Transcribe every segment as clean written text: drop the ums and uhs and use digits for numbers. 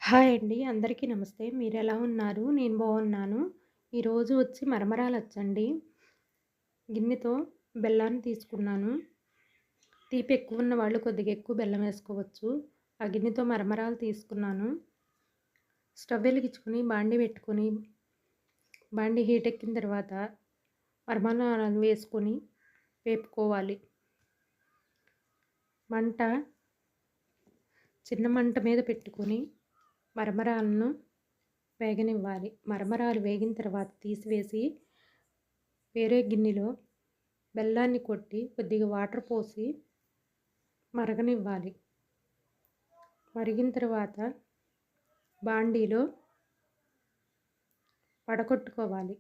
Hi అండి. అందరికీ నమస్తే. మీరెలా ఉన్నారు? నేను బాగున్నాను. ఈరోజు వచ్చి మరమరాలొచ్చండి. గిన్నెతో బెల్లాన్ని తీసుకున్నాను. తీపి ఎక్కువున్న వాళ్ళు కొద్దిగా ఎక్కువ బెల్లం వేసుకోవచ్చు. ఆ గిన్నెతో మరమరాలు తీసుకున్నాను. స్టవ్ వెలిగించుకొని బాండీ పెట్టుకొని, బాండీ హీట్ ఎక్కిన తర్వాత మరమరాలను వేసుకొని వేపుకోవాలి. మంట చిన్న మంట మీద పెట్టుకొని మరమరాలను వేగనివ్వాలి. మరమరాలు వేగిన తర్వాత తీసివేసి వేరే గిన్నెలో బెల్లాన్ని కొట్టి కొద్దిగా వాటర్ పోసి మరగనివ్వాలి. మరిగిన తర్వాత బాండీలో వడకొట్టుకోవాలి.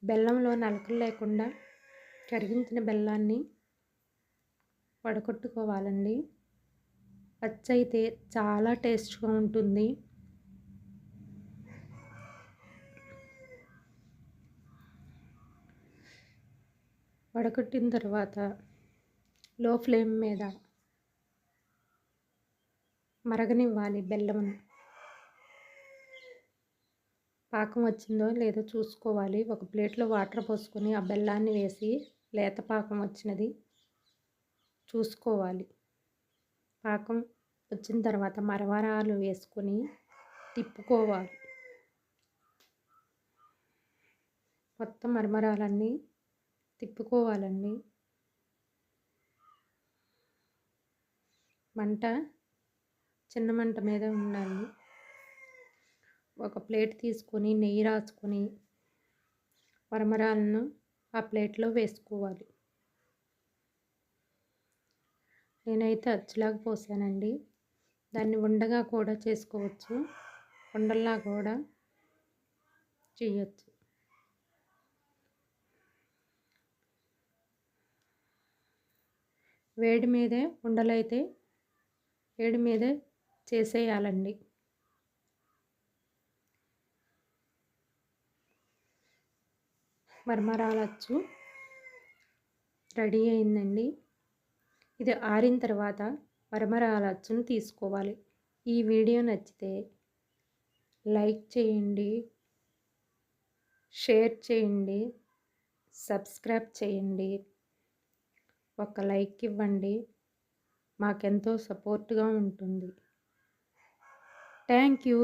బెల్లంలో నలకలు లేకుండా కరిగించిన బెల్లాన్ని వడకొట్టుకోవాలండి. పచ్చైతే చాలా టేస్ట్గా ఉంటుంది. వడకొట్టిన తర్వాత లో ఫ్లేమ్ మీద మరగనివ్వాలి బెల్లమును. పాకం వచ్చిందో లేదో చూసుకోవాలి. ఒక ప్లేట్లో వాటర్ పోసుకొని ఆ బెల్లాన్ని వేసి లేత పాకం వచ్చినది చూసుకోవాలి. పాకం వచ్చిన తర్వాత మరమరాలు వేసుకొని తిప్పుకోవాలి. మొత్తం మరమరాలన్నీ తిప్పుకోవాలండి. మంట చిన్న మంట మీద ఉండాలి. ఒక ప్లేట్ తీసుకొని నెయ్యి రాసుకొని మరమరాలను ఆ ప్లేట్లో వేసుకోవాలి. నేనైతే అచ్చులాగా పోసానండి. దాన్ని ఉండగా కూడా చేసుకోవచ్చు, ఉండల్లా కూడా చేయొచ్చు. వేడి మీదే ఉండలైతే వేడి మీదే చేసేయాలండి. మరమరాలచ్చు రెడీ అయిందండి. ఇది ఆరిన తర్వాత మరమరాలచ్చును తీసుకోవాలి. ఈ వీడియో నచ్చితే లైక్ చేయండి, షేర్ చేయండి, సబ్స్క్రైబ్ చేయండి. ఒక లైక్ ఇవ్వండి. మాకెంతో సపోర్ట్గా ఉంటుంది. Thank you.